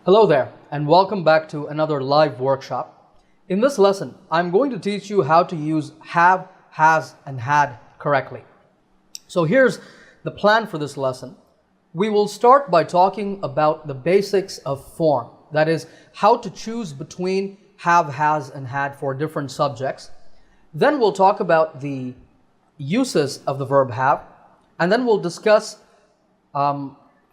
Hello there, and welcome back to another live workshop. In this lesson, I'm going to teach you how to use have, has, and had correctly. So here's the plan for this lesson. We will start by talking about the basics of form, that is, how to choose between have, has, and had for different subjects. Then we'll talk about the uses of the verb have, and then we'll discuss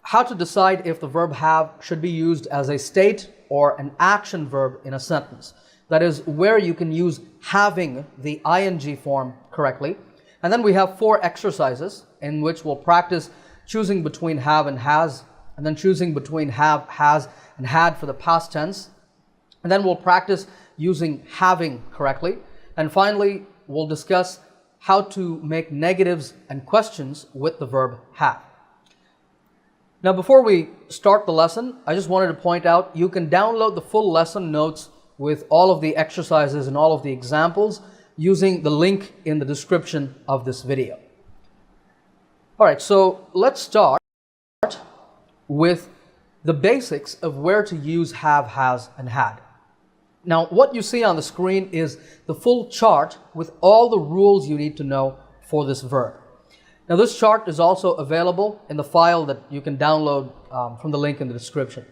how to decide if the verb have should be used as a state or an action verb in a sentence. That is, where you can use having the ing form correctly. And then we have 4 exercises in which we'll practice choosing between have and has, and then choosing between have, has, and had for the past tense. And then we'll practice using having correctly. And finally, we'll discuss how to make negatives and questions with the verb have. Now, before we start the lesson, I just wanted to point out you can download the full lesson notes with all of the exercises and all of the examples using the link in the description of this video. All right, so let's start with the basics of where to use have, has, and had. Now, what you see on the screen is the full chart with all the rules you need to know for this verb. Now, this chart is also available in the file that you can download from the link in the description.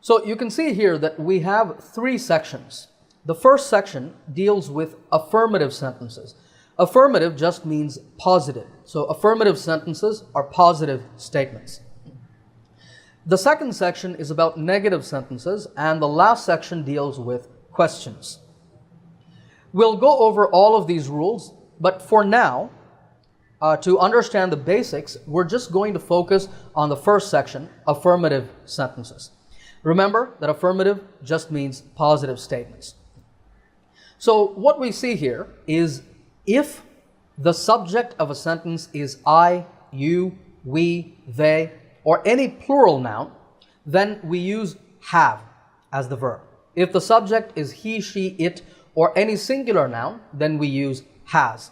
So you can see here that we have 3 sections. The first section deals with affirmative sentences. Affirmative just means positive. So affirmative sentences are positive statements. The second section is about negative sentences, and the last section deals with questions. We'll go over all of these rules, but for now, to understand the basics, we're just going to focus on the first section, affirmative sentences. Remember that affirmative just means positive statements. So what we see here is if the subject of a sentence is I, you, we, they, or any plural noun, then we use have as the verb. If the subject is he, she, it, or any singular noun, then we use has.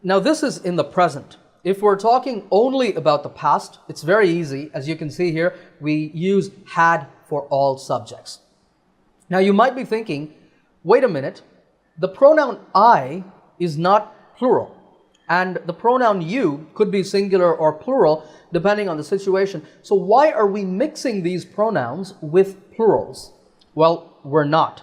Now, this is in the present. If we're talking only about the past, it's very easy. As you can see here, we use had for all subjects. Now, you might be thinking, wait a minute, the pronoun I is not plural, and the pronoun you could be singular or plural depending on the situation. So why are we mixing these pronouns with plurals? Well, we're not.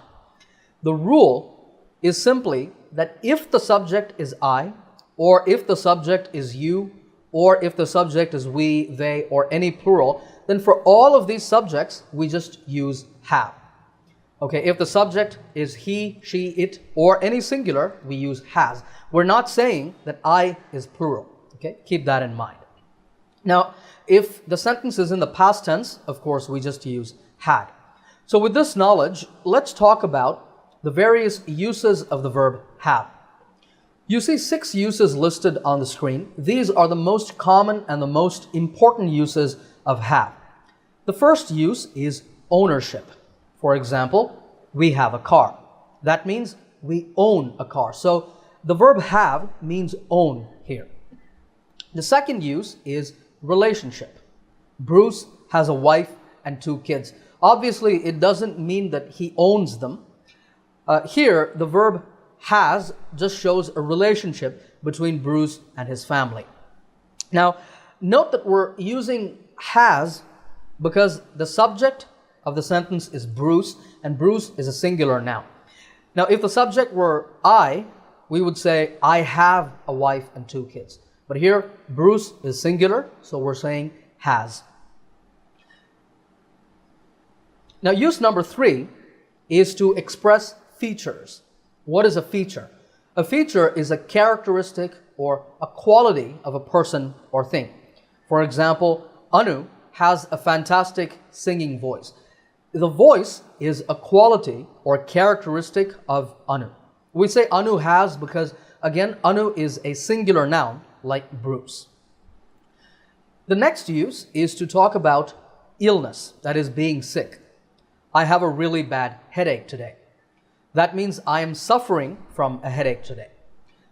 The rule is simply that if the subject is I, or if the subject is you, or if the subject is we, they, or any plural, then for all of these subjects, we just use have. Okay, if the subject is he, she, it, or any singular, we use has. We're not saying that I is plural. Okay, keep that in mind. Now, if the sentence is in the past tense, of course, we just use had. So with this knowledge, let's talk about the various uses of the verb have. You see 6 uses listed on the screen. These are the most common and the most important uses of have. The first use is ownership. For example, we have a car. That means we own a car. So the verb have means own here. The second use is relationship. Bruce has a wife and 2 kids. Obviously, it doesn't mean that he owns them. Here, the verb has just shows a relationship between Bruce and his family. Now, note that we're using has because the subject of the sentence is Bruce, and Bruce is a singular noun. Now, if the subject were I, we would say, I have a wife and 2 kids. But here, Bruce is singular, so we're saying has. Now, use number 3 is to express features. What is a feature? A feature is a characteristic or a quality of a person or thing. For example, Anu has a fantastic singing voice. The voice is a quality or characteristic of Anu. We say Anu has because, again, Anu is a singular noun like Bruce. The next use is to talk about illness, that is being sick. I have a really bad headache today. That means I am suffering from a headache today.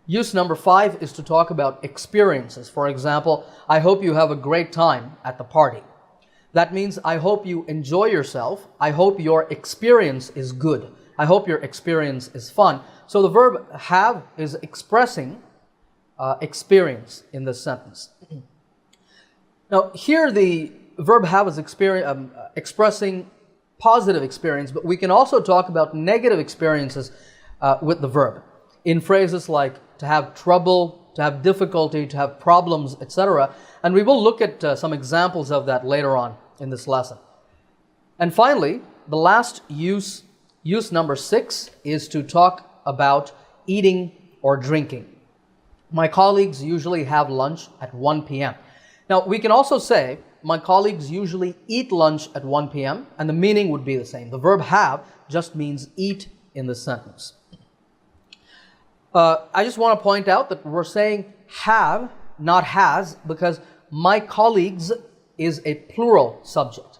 Use number 5 is to talk about experiences. For example, I hope you have a great time at the party. That means I hope you enjoy yourself. I hope your experience is good. I hope your experience is fun. So the verb have is expressing experience in this sentence. Now here the verb have is expressing positive experience, but we can also talk about negative experiences with the verb in phrases like to have trouble, to have difficulty, to have problems, etc. And we will look at some examples of that later on in this lesson. And finally, the last use number 6 is to talk about eating or drinking. My colleagues usually have lunch at 1 p.m. Now, we can also say, my colleagues usually eat lunch at 1 p.m., and the meaning would be the same. The verb have just means eat in this sentence. I just want to point out that we're saying have, not has, because my colleagues is a plural subject.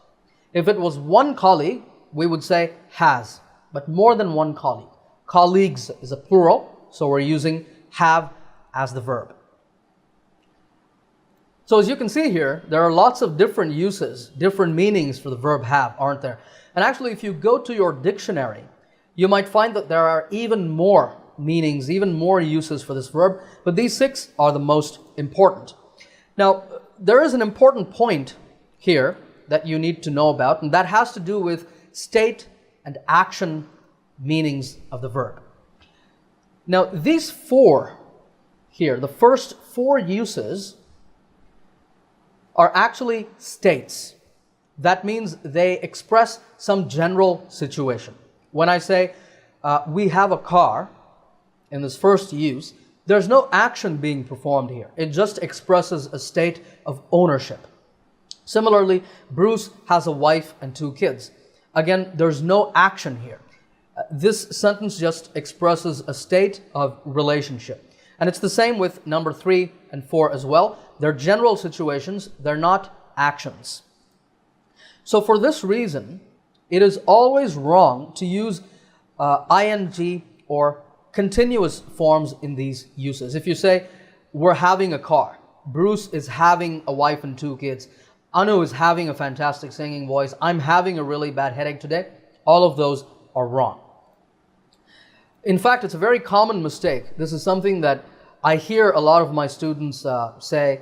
If it was one colleague, we would say has, but more than one colleague. Colleagues is a plural, so we're using have as the verb. So as you can see here, there are lots of different uses, different meanings for the verb have, aren't there? And actually, if you go to your dictionary, you might find that there are even more meanings, even more uses for this verb, but these 6 are the most important. Now, there is an important point here that you need to know about, and that has to do with state and action meanings of the verb. Now, these 4 here, the first 4 uses, are actually states. That means they express some general situation. When I say, we have a car, in this first use, there's no action being performed here. It just expresses a state of ownership. Similarly, Bruce has a wife and 2 kids. Again, there's no action here. This sentence just expresses a state of relationship. And it's the same with number 3 and 4 as well. They're general situations, they're not actions. So for this reason, it is always wrong to use ing or continuous forms in these uses. If you say, we're having a car, Bruce is having a wife and 2 kids, Anu is having a fantastic singing voice, I'm having a really bad headache today, all of those are wrong. In fact, it's a very common mistake. This is something that I hear a lot of my students say,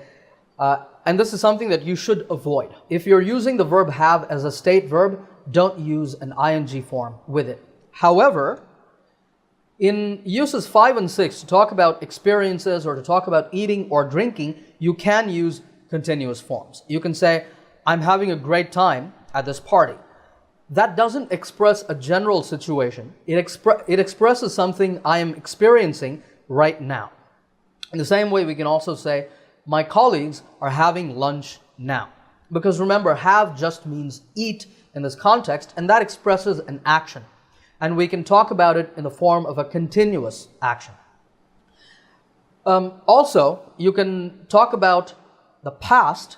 and this is something that you should avoid. If you're using the verb have as a state verb, don't use an ing form with it. However, in uses 5 and 6, to talk about experiences or to talk about eating or drinking, you can use continuous forms. You can say, I'm having a great time at this party. That doesn't express a general situation. It expresses something I am experiencing right now. In the same way, we can also say, my colleagues are having lunch now. Because remember, have just means eat in this context, and that expresses an action. And we can talk about it in the form of a continuous action. Also, you can talk about the past.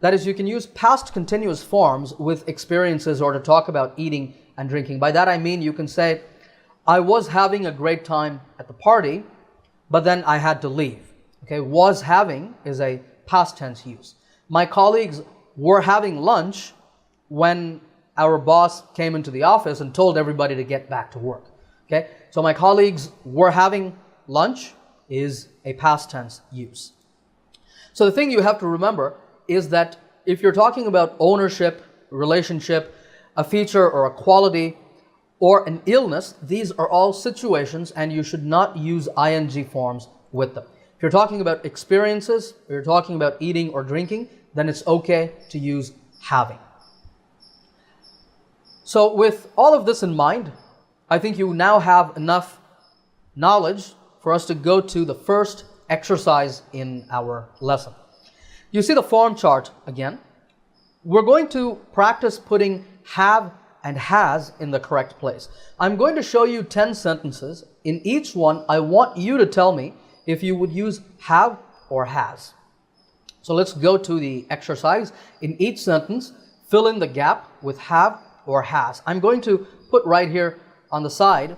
That is, you can use past continuous forms with experiences or to talk about eating and drinking. By that I mean you can say, I was having a great time at the party, but then I had to leave. Okay, was having is a past tense use. My colleagues were having lunch when our boss came into the office and told everybody to get back to work. Okay, so my colleagues were having lunch is a past tense use. So the thing you have to remember is that if you're talking about ownership, relationship, a feature or a quality, or an illness, these are all situations and you should not use ing forms with them. If you're talking about experiences, or you're talking about eating or drinking, then it's okay to use having. So with all of this in mind, I think you now have enough knowledge for us to go to the first exercise in our lesson. You see the form chart again. We're going to practice putting have and has in the correct place. I'm going to show you 10 sentences. In each one, I want you to tell me if you would use have or has. So let's go to the exercise. In each sentence, fill in the gap with have or has. I'm going to put right here on the side,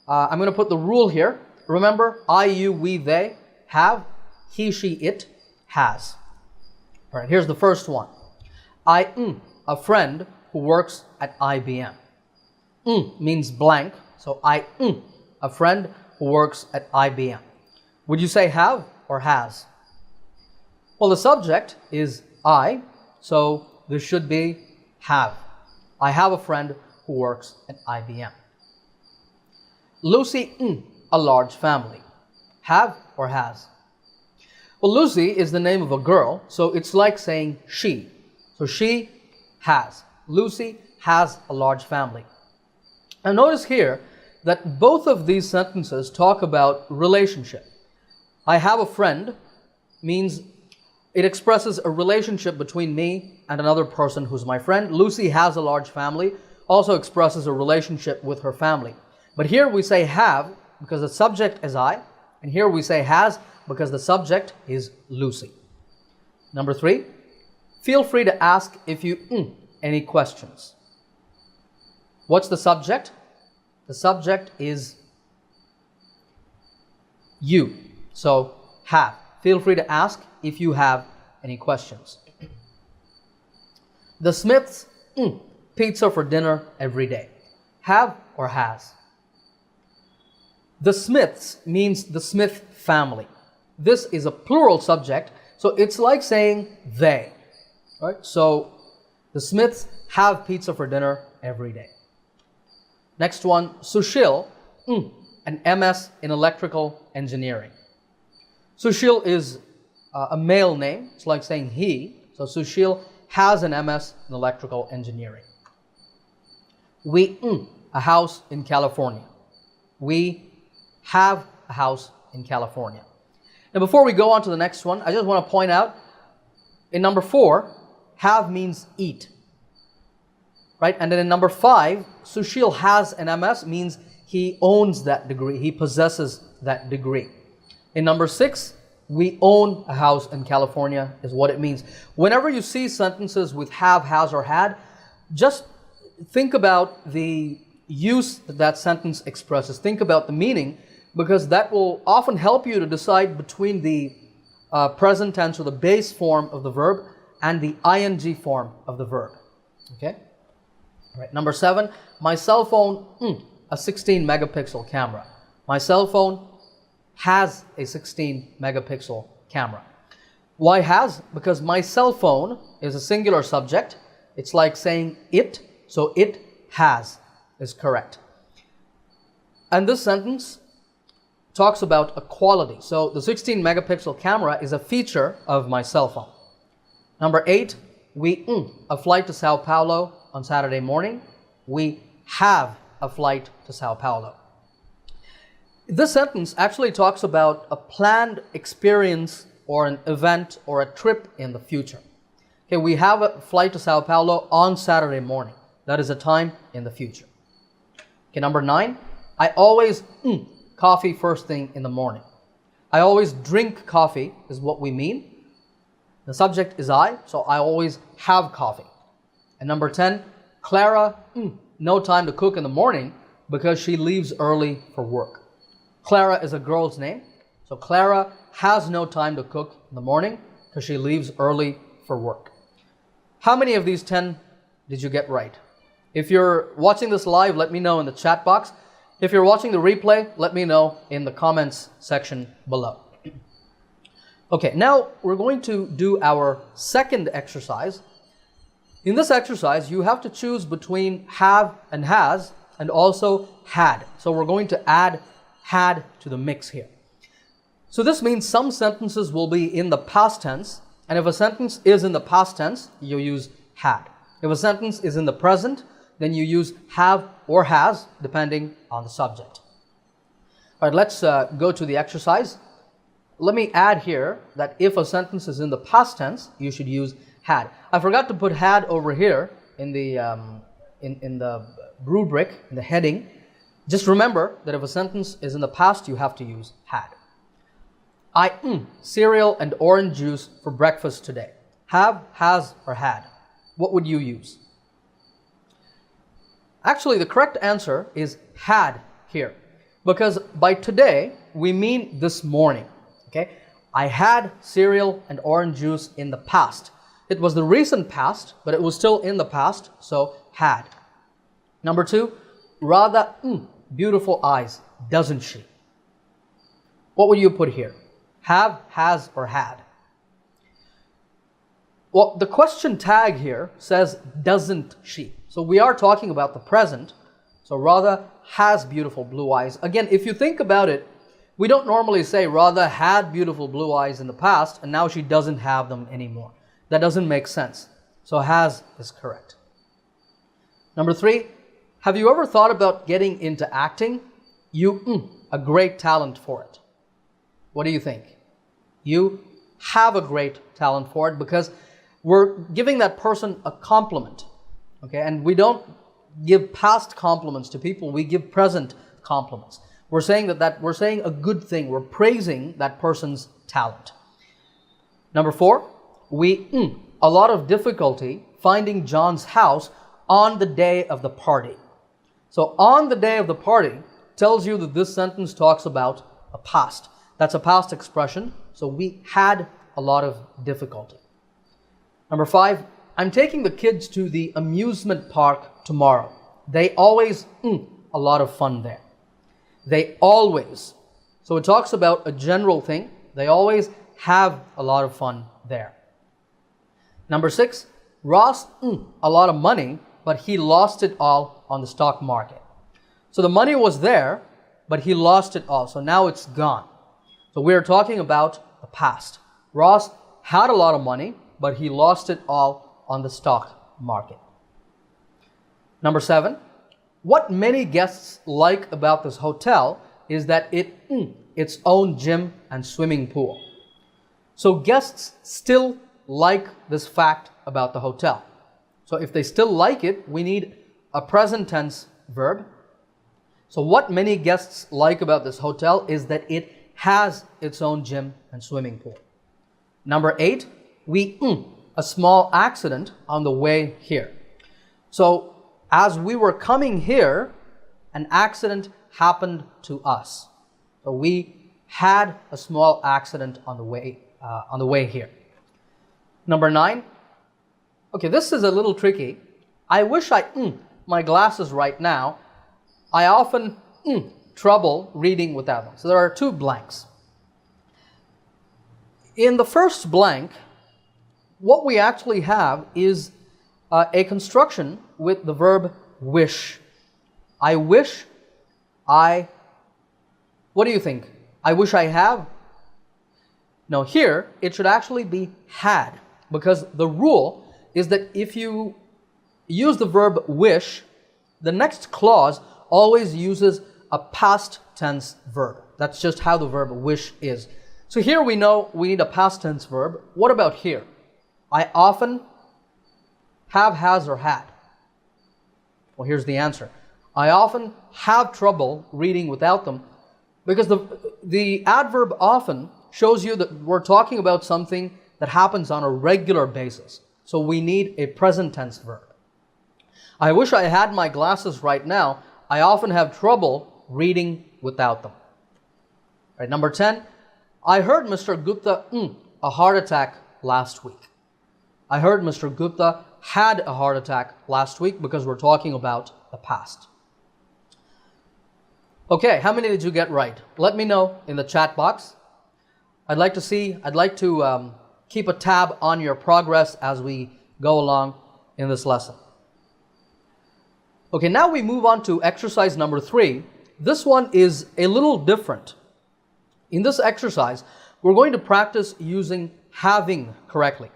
I'm going to put the rule here. Remember, I, you, we, they, have, he, she, it, has. All right, here's the first one. a friend who works at IBM. Means blank, so a friend who works at IBM. Would you say have or has? Well, the subject is I, so this should be have. I have a friend who works at IBM. Lucy, a large family. Have or has? Well, Lucy is the name of a girl, so it's like saying she. So she has. Lucy has a large family. Now notice here that both of these sentences talk about relationship. I have a friend means it expresses a relationship between me and another person who's my friend. Lucy has a large family also expresses a relationship with her family. But here we say have because the subject is I, and here we say has because the subject is Lucy. Number 3, feel free to ask if you any questions. What's the subject? The subject is you. So have. Feel free to ask if you have any questions. The Smiths pizza for dinner every day. Have or has? The Smiths means the Smith family. This is a plural subject, so it's like saying they. Right? So the Smiths have pizza for dinner every day. Next one, Sushil, an MS in electrical engineering. Sushil is a male name. It's like saying he. So Sushil has an MS in electrical engineering. We a house in California. We have a house in California. Now before we go on to the next one, I just want to point out, in number 4, have means eat. Right? And then in number 5, Sushil has an MS means he owns that degree. He possesses that degree. In number 6, we own a house in California is what it means. Whenever you see sentences with have, has, or had, just think about the use that that sentence expresses. Think about the meaning, because that will often help you to decide between the present tense or the base form of the verb and the ing form of the verb. Okay? All right. Number 7, my cell phone, a 16 megapixel camera. My cell phone has a 16 megapixel camera. Why has? Because my cell phone is a singular subject. It's like saying it, so it has is correct. And this sentence talks about a quality. So the 16 megapixel camera is a feature of my cell phone. Number 8, we a flight to Sao Paulo on Saturday morning. We have a flight to Sao Paulo. This sentence actually talks about a planned experience or an event or a trip in the future. Okay, we have a flight to Sao Paulo on Saturday morning. That is a time in the future. Okay, number 9, I always coffee first thing in the morning. I always drink coffee is what we mean. The subject is I, so I always have coffee. And number 10, Clara, no time to cook in the morning because she leaves early for work. Clara is a girl's name, so Clara has no time to cook in the morning because she leaves early for work. How many of these 10 did you get right? If you're watching this live, let me know in the chat box. If you're watching the replay, let me know in the comments section below. Okay, now we're going to do our second exercise. In this exercise, you have to choose between have and has and also had. So we're going to add had to the mix here. So this means some sentences will be in the past tense, and if a sentence is in the past tense, you use had. If a sentence is in the present, then you use have or has, depending on the subject. All right, let's go to the exercise. Let me add here that if a sentence is in the past tense, you should use had. I forgot to put had over here in the rubric, in the heading. Just remember that if a sentence is in the past, you have to use had. I cereal and orange juice for breakfast today. Have, has, or had. What would you use? Actually, the correct answer is had here, because by today, we mean this morning. Okay? I had cereal and orange juice in the past. It was the recent past, but it was still in the past, so had. Number 2, Radha, beautiful eyes, doesn't she? What would you put here? Have, has, or had? Well, the question tag here says, doesn't she? So we are talking about the present. So Radha has beautiful blue eyes. Again, if you think about it, we don't normally say Radha had beautiful blue eyes in the past and now she doesn't have them anymore. That doesn't make sense. So has is correct. Number 3, have you ever thought about getting into acting? You, a great talent for it. What do you think? You have a great talent for it because we're giving that person a compliment. Okay, and we don't give past compliments to people, we give present compliments. We're saying that we're saying a good thing, we're praising that person's talent. Number 4, we a lot of difficulty finding John's house on the day of the party. So on the day of the party tells you that this sentence talks about a past. That's a past expression, so we had a lot of difficulty. Number 5, I'm taking the kids to the amusement park tomorrow. They always, a lot of fun there. They always. So it talks about a general thing. They always have a lot of fun there. Number 6, Ross, a lot of money, but he lost it all on the stock market. So the money was there, but he lost it all. So now it's gone. So we're talking about the past. Ross had a lot of money, but he lost it all on the stock market. Number 7, what many guests like about this hotel is that its own gym and swimming pool. So guests still like this fact about the hotel. So if they still like it, we need a present tense verb. So what many guests like about this hotel is that it has its own gym and swimming pool. Number 8, we a small accident on the way here. So as we were coming here, an accident happened to us. So we had a small accident on the way here. Number 9. Okay, this is a little tricky. I wish I my glasses right now. I often trouble reading without them. So there are 2 blanks. In the first blank, what we actually have is a construction with the verb wish. I wish I... What do you think? I wish I have? No, here it should actually be had, because the rule is that if you use the verb wish, the next clause always uses a past tense verb. That's just how the verb wish is. So here we know we need a past tense verb. What about here? I often have, has, or had. Well, here's the answer. I often have trouble reading without them because the adverb often shows you that we're talking about something that happens on a regular basis. So we need a present tense verb. I wish I had my glasses right now. I often have trouble reading without them. All right, number 10. I heard Mr. Gupta a heart attack last week. I heard Mr. Gupta had a heart attack last week because we're talking about the past. Okay, how many did you get right? Let me know in the chat box. I'd like to keep a tab on your progress as we go along in this lesson. Okay, now we move on to exercise number 3. This one is a little different. In this exercise, we're going to practice using having correctly.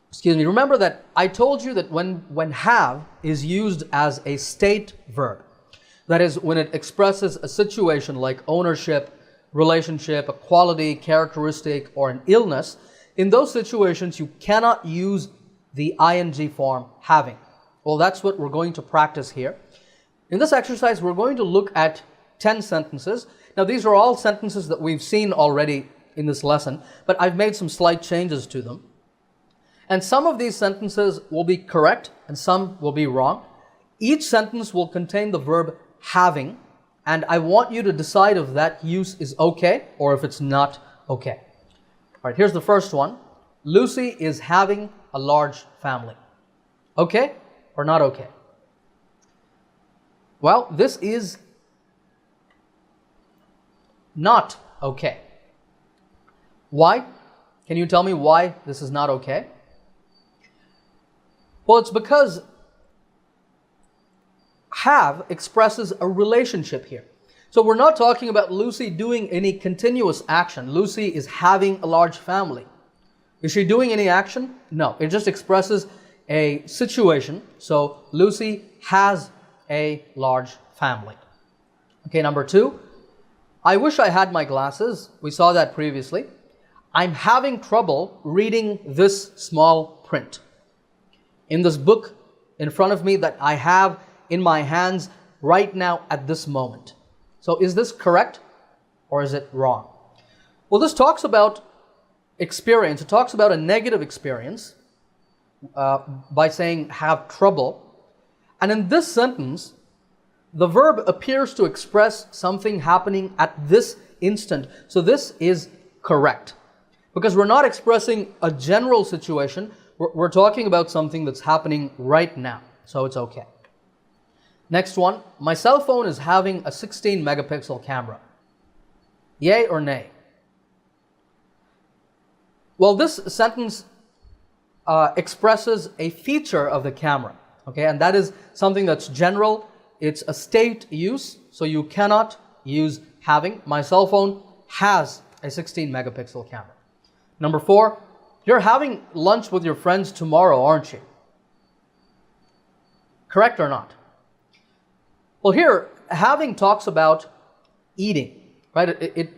Excuse me. Remember that I told you that when have is used as a state verb, that is, when it expresses a situation like ownership, relationship, a quality, characteristic, or an illness, in those situations you cannot use the ing form having. Well, that's what we're going to practice here. In this exercise, we're going to look at 10 sentences. Now, these are all sentences that we've seen already in this lesson, but I've made some slight changes to them. And some of these sentences will be correct and some will be wrong. Each sentence will contain the verb having, and I want you to decide if that use is okay or if it's not okay. All right, here's the first one. Lucy is having a large family. Okay or not okay? Well, this is not okay. Why? Can you tell me why this is not okay? Well, it's because have expresses a relationship here. So we're not talking about Lucy doing any continuous action. Lucy is having a large family. Is she doing any action? No, it just expresses a situation. So Lucy has a large family. Okay, number 2. I wish I had my glasses. We saw that previously. I'm having trouble reading this small print. In this book in front of me that I have in my hands right now at this moment. So is this correct or is it wrong? Well, this talks about experience. It talks about a negative experience by saying have trouble. And in this sentence, the verb appears to express something happening at this instant. So this is correct. Because we're not expressing a general situation. We're talking about something that's happening right now. So it's okay. Next one. My cell phone is having a 16 megapixel camera. Yay or nay? Well, this sentence expresses a feature of the camera. Okay, and that is something that's general. It's a state use, so you cannot use having. My cell phone has a 16 megapixel camera. Number 4, you're having lunch with your friends tomorrow, aren't you? Correct or not? Well, here, having talks about eating, right?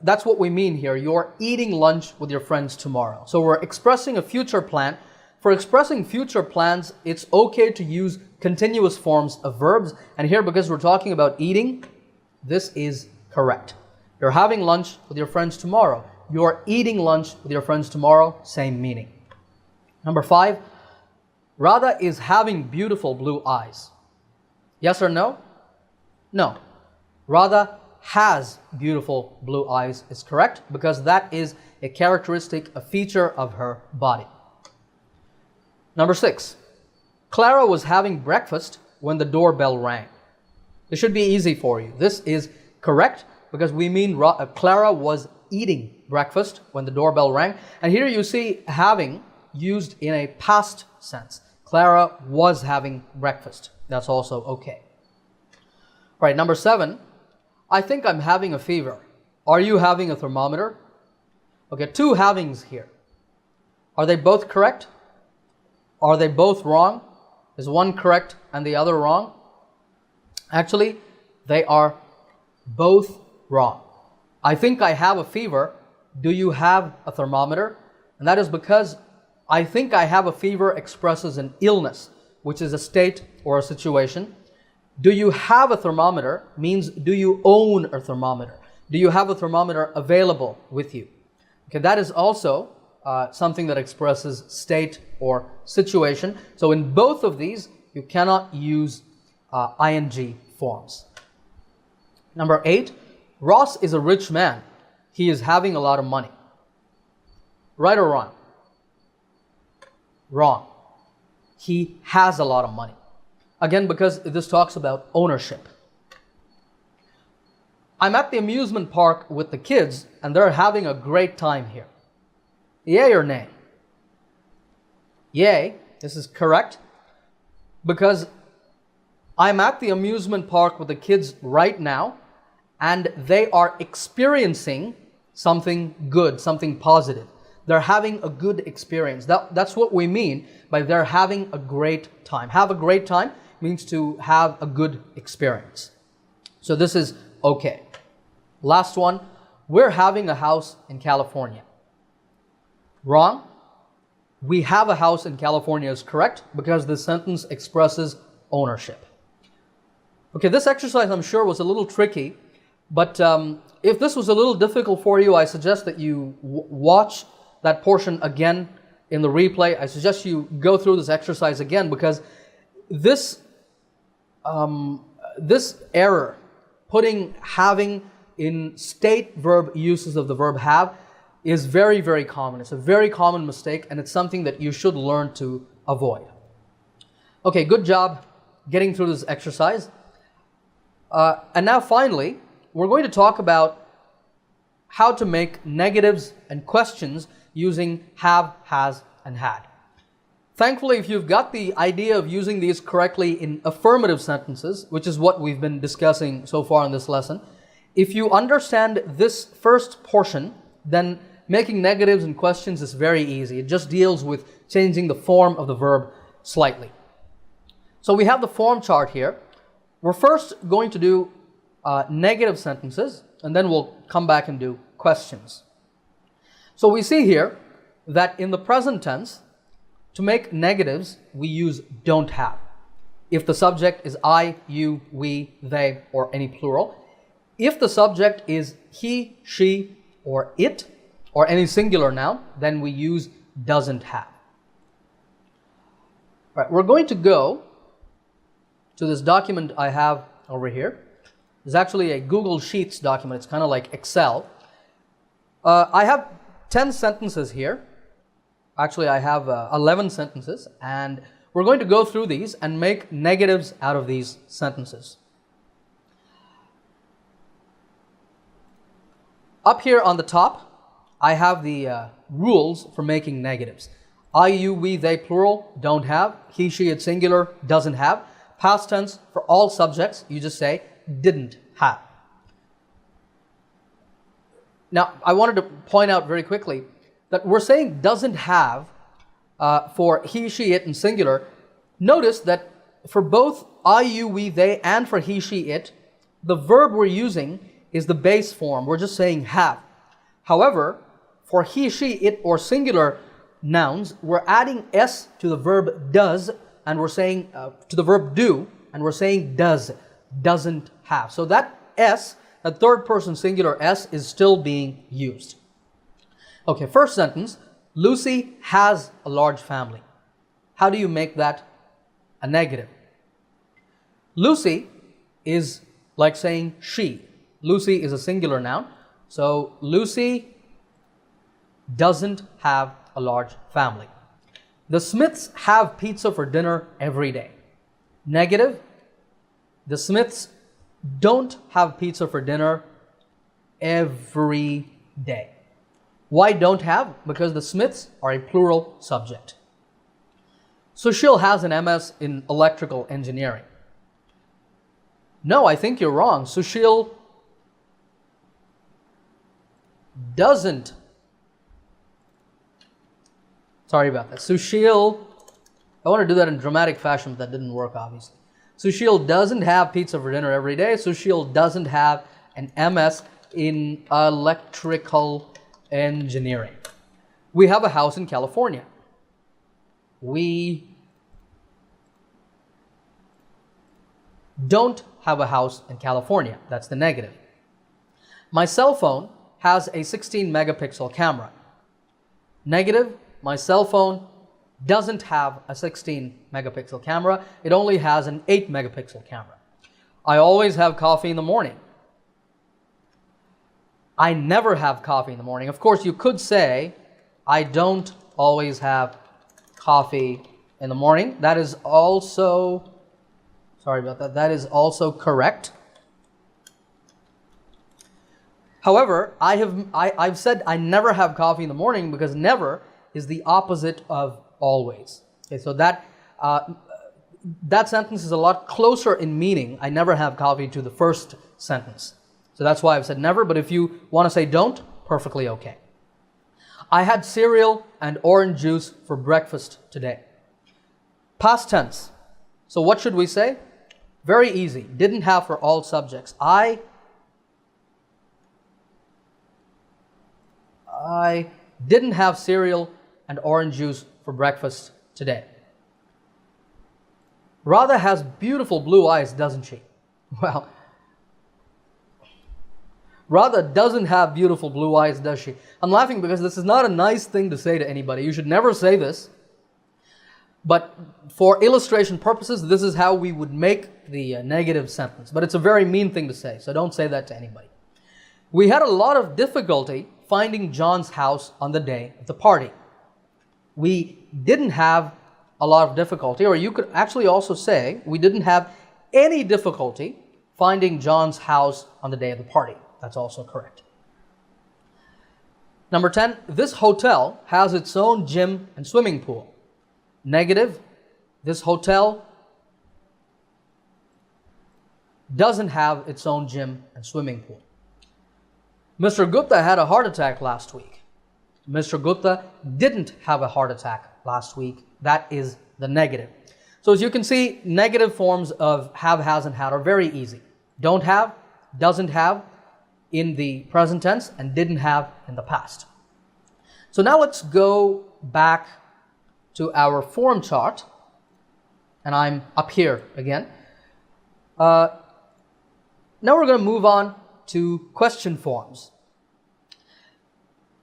That's what we mean here. You're eating lunch with your friends tomorrow. So we're expressing a future plan. For expressing future plans, it's okay to use continuous forms of verbs. And here, because we're talking about eating, this is correct. You're having lunch with your friends tomorrow. You're eating lunch with your friends tomorrow. Same meaning. Number 5, Radha is having beautiful blue eyes. Yes or no? No. Radha has beautiful blue eyes is correct because that is a characteristic, a feature of her body. Number 6, Clara was having breakfast when the doorbell rang. This should be easy for you. This is correct because we mean Clara was eating breakfast when the doorbell rang. And here you see having used in a past sense. Clara was having breakfast. That's also okay. All right, number 7, I think I'm having a fever. Are you having a thermometer? Okay, 2 havings here. Are they both correct? Are they both wrong? Is one correct and the other wrong? Actually, they are both wrong. I think I have a fever. Do you have a thermometer? And that is because I think I have a fever expresses an illness, which is a state or a situation. Do you have a thermometer means do you own a thermometer? Do you have a thermometer available with you? Okay, that is also something that expresses state or situation. So in both of these, you cannot use ing forms. Number 8, Ross is a rich man. He is having a lot of money. Right or wrong? Wrong. He has a lot of money. Again, because this talks about ownership. I'm at the amusement park with the kids and they're having a great time here. Yay or nay? Yay, this is correct because I'm at the amusement park with the kids right now and they are experiencing something good, something positive. They're having a good experience. That's what we mean by they're having a great time. Have a great time means to have a good experience. So this is okay. Last one, we're having a house in California. Wrong. We have a house in California is correct because this sentence expresses ownership. Okay, this exercise I'm sure was a little tricky, but if this was a little difficult for you, I suggest that you watch that portion again in the replay. I suggest you go through this exercise again because this error, putting having in state verb uses of the verb have, is very, very common. It's a very common mistake, and it's something that you should learn to avoid. Okay, good job getting through this exercise. And now finally, we're going to talk about how to make negatives and questions using have, has, and had. Thankfully, if you've got the idea of using these correctly in affirmative sentences, which is what we've been discussing so far in this lesson, if you understand this first portion, then making negatives and questions is very easy. It just deals with changing the form of the verb slightly. So we have the form chart here. We're first going to do negative sentences, and then we'll come back and do questions. So we see here that in the present tense, to make negatives, we use don't have. If the subject is I, you, we, they, or any plural. If the subject is he, she, or it, or any singular noun, then we use doesn't have. All right, we're going to go to this document I have over here. It's actually a Google Sheets document. It's kind of like Excel. I have 10 sentences here. Actually, I have 11 sentences, and we're going to go through these and make negatives out of these sentences. Up here on the top, I have the rules for making negatives. I, you, we, they, plural, don't have. He, she, it, singular, doesn't have. Past tense, for all subjects, you just say didn't have. Now, I wanted to point out very quickly that we're saying doesn't have for he, she, it, and singular. Notice that for both I, you, we, they, and for he, she, it, the verb we're using is the base form. We're just saying have. However, for he, she, it, or singular nouns, we're adding s to the verb does, and we're saying to the verb do, and we're saying does, doesn't have. So that s, that third person singular s, is still being used. Okay, first sentence, Lucy has a large family. How do you make that a negative? Lucy is like saying she. Lucy is a singular noun. So Lucy doesn't have a large family. The Smiths have pizza for dinner every day. Negative, the Smiths don't have pizza for dinner every day. Why don't have? Because the Smiths are a plural subject. Sushil has an MS in electrical engineering. No, I think you're wrong. Sushil doesn't. Sorry about that. Sushil, I want to do that in dramatic fashion, but that didn't work, obviously. Sushil doesn't have pizza for dinner every day. Sushil doesn't have an MS in electrical engineering. We have a house in California. We don't have a house in California. That's the negative. My cell phone has a 16 megapixel camera. Negative, my cell phone doesn't have a 16 megapixel camera. It only has an 8 megapixel camera. I always have coffee in the morning. I never have coffee in the morning. Of course, you could say, I don't always have coffee in the morning. That is also, sorry about that, that is also correct. However, I've said I never have coffee in the morning because never is the opposite of always. Okay, so that sentence is a lot closer in meaning, I never have coffee, to the first sentence. So that's why I've said never, but if you want to say don't, perfectly okay. I had cereal and orange juice for breakfast today. Past tense. So what should we say? Very easy. Didn't have for all subjects. I didn't have cereal and orange juice for breakfast today. Radha has beautiful blue eyes, doesn't she? Well, Radha doesn't have beautiful blue eyes, does she? I'm laughing because this is not a nice thing to say to anybody. You should never say this. But for illustration purposes, this is how we would make the negative sentence. But it's a very mean thing to say, so don't say that to anybody. We had a lot of difficulty finding John's house on the day of the party. We didn't have a lot of difficulty, or you could actually also say we didn't have any difficulty finding John's house on the day of the party. That's also correct. Number 10, this hotel has its own gym and swimming pool. Negative, this hotel doesn't have its own gym and swimming pool. Mr. Gupta had a heart attack last week. Mr. Gupta didn't have a heart attack last week. That is the negative. So as you can see, negative forms of have, has, and had are very easy. Don't have, doesn't have in the present tense, and didn't have in the past. So now let's go back to our form chart, and I'm up here again. Now we're going to move on to question forms.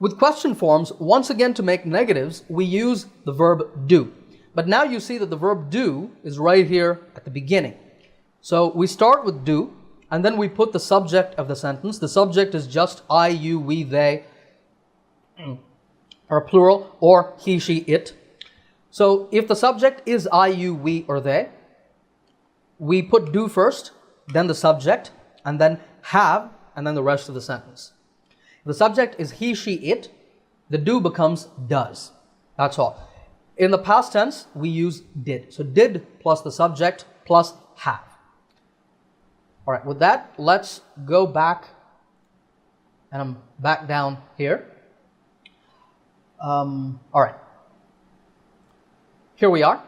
With question forms, once again to make negatives, we use the verb do. But now you see that the verb do is right here at the beginning. So we start with do, and then we put the subject of the sentence. The subject is just I, you, we, they, or plural, or he, she, it. So if the subject is I, you, we, or they, we put do first, then the subject, and then have, and then the rest of the sentence. If the subject is he, she, it, the do becomes does. That's all. In the past tense, we use did. So did plus the subject plus have. All right, with that, let's go back, and I'm back down here. All right. Here we are.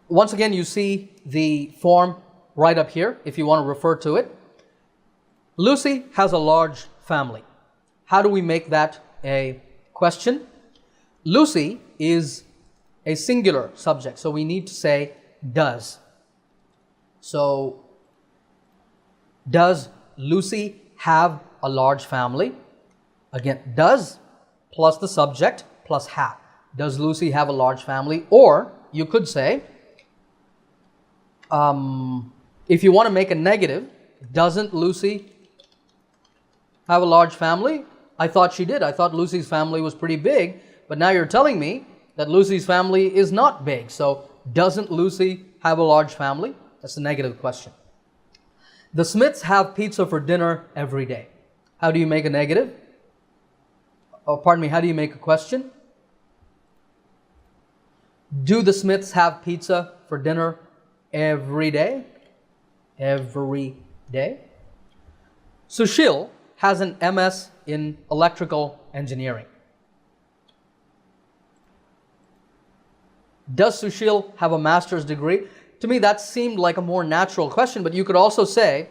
Once again, you see the form right up here if you want to refer to it. Lucy has a large family. How do we make that a question? Lucy is a singular subject, so we need to say does. So, does Lucy have a large family? Again, does plus the subject plus have. Does Lucy have a large family? Or you could say, if you want to make a negative, doesn't Lucy have a large family? I thought she did. I thought Lucy's family was pretty big, but now you're telling me that Lucy's family is not big. So, doesn't Lucy have a large family? That's a negative question. The Smiths have pizza for dinner every day. How do you make a negative? Oh, pardon me, how do you make a question? Do the Smiths have pizza for dinner every day? Every day. Sushil has an MS in electrical engineering. Does Sushil have a master's degree? To me, that seemed like a more natural question, but you could also say,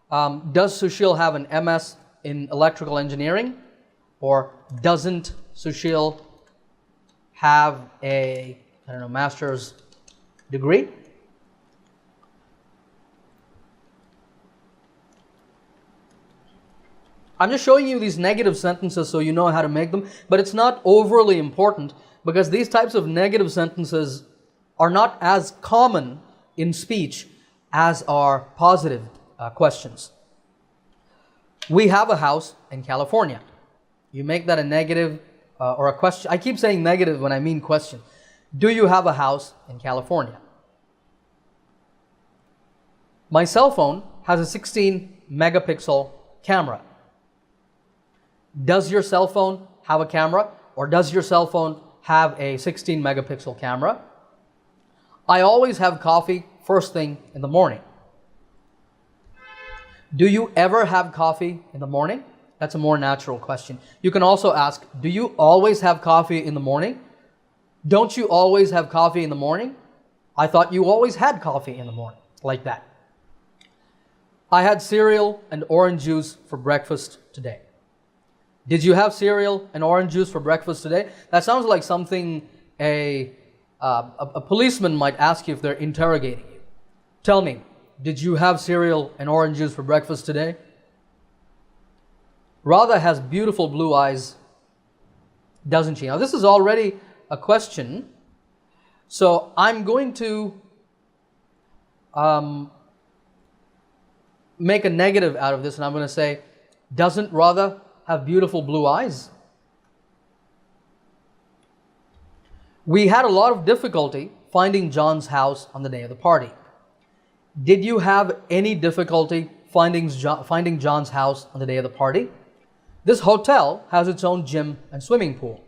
does Sushil have an MS in electrical engineering? Or doesn't Sushil have a, master's degree? I'm just showing you these negative sentences so you know how to make them, but it's not overly important because these types of negative sentences are not as common in speech as are positive questions. We have a house in California. You make that a negative or a question. I keep saying negative when I mean question. Do you have a house in California? My cell phone has a 16 megapixel camera. Does your cell phone have a camera, or does your cell phone have a 16 megapixel camera? I always have coffee first thing in the morning. Do you ever have coffee in the morning? That's a more natural question. You can also ask, do you always have coffee in the morning? Don't you always have coffee in the morning? I thought you always had coffee in the morning. Like that. I had cereal and orange juice for breakfast today. Did you have cereal and orange juice for breakfast today? That sounds like something a policeman might ask you if they're interrogating you. Tell me, did you have cereal and orange juice for breakfast today? Radha has beautiful blue eyes, doesn't she? Now this is already a question, so I'm going to make a negative out of this, and I'm going to say, doesn't Radha have beautiful blue eyes? We had a lot of difficulty finding John's house on the day of the party. Did you have any difficulty finding John's house on the day of the party? This hotel has its own gym and swimming pool.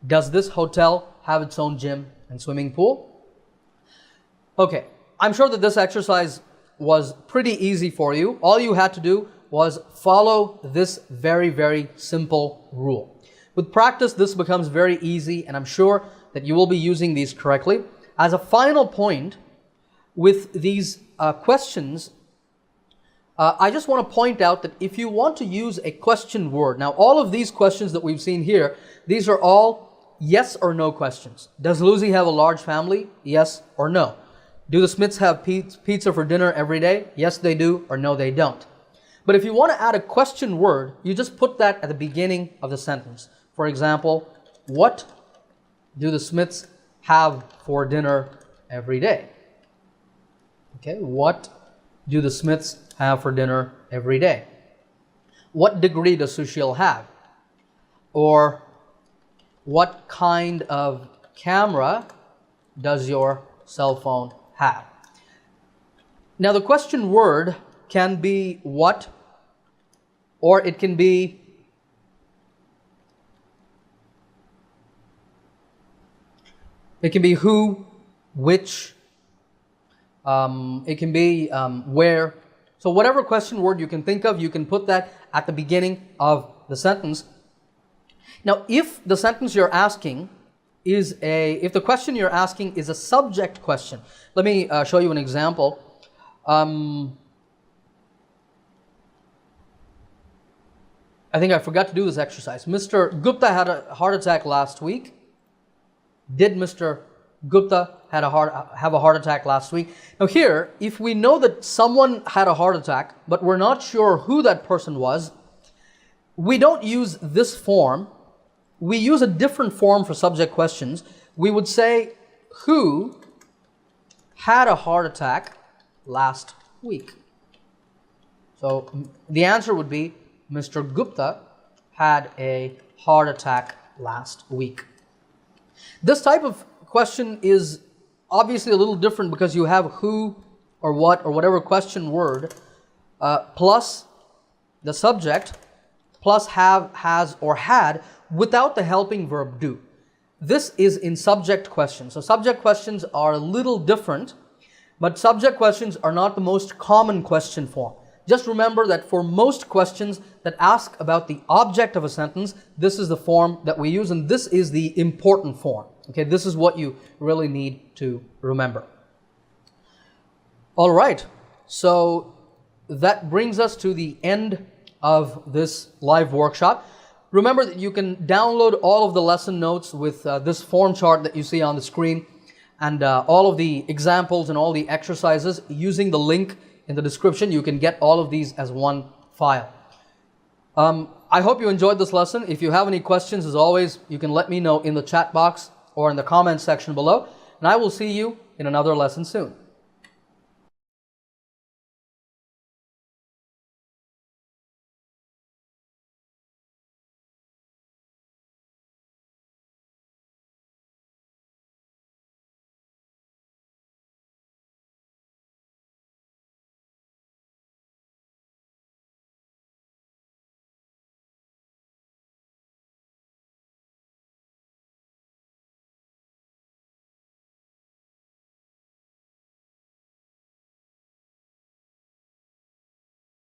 Does this hotel have its own gym and swimming pool? Okay, I'm sure that this exercise was pretty easy for you. All you had to do was follow this very, very simple rule. With practice, this becomes very easy, and I'm sure that you will be using these correctly. As a final point, with these questions, I just want to point out that if you want to use a question word, now all of these questions that we've seen here, these are all yes or no questions. Does Lucy have a large family? Yes or no. Do the Smiths have pizza for dinner every day? Yes, they do, or no, they don't. But if you want to add a question word, you just put that at the beginning of the sentence. For example, what do the Smiths have for dinner every day? Okay, what do the Smiths have for dinner every day? What degree does Sushil have? Or what kind of camera does your cell phone have? Now the question word can be what, or it can be who, which, it can be where. So whatever question word you can think of, you can put that at the beginning of the sentence. Now, if the sentence you're asking is if the question you're asking is a subject question, let me show you an example. I think I forgot to do this exercise. Mr. Gupta had a heart attack last week. Did Mr. Gupta have a heart attack last week? Now here, if we know that someone had a heart attack, but we're not sure who that person was, we don't use this form. We use a different form for subject questions. We would say, who had a heart attack last week? So the answer would be, Mr. Gupta had a heart attack last week. This type of question is obviously a little different because you have who or what or whatever question word plus the subject plus have, has, or had without the helping verb do. This is in subject questions. So subject questions are a little different, but subject questions are not the most common question form. Just remember that for most questions that ask about the object of a sentence, this is the form that we use, and this is the important form. Okay, this is what you really need to remember. All right, so that brings us to the end of this live workshop. Remember that you can download all of the lesson notes with this form chart that you see on the screen, and all of the examples and all the exercises using the link in the description. You can get all of these as one file. I hope you enjoyed this lesson. If you have any questions, as always, you can let me know in the chat box or in the comments section below, and I will see you in another lesson soon.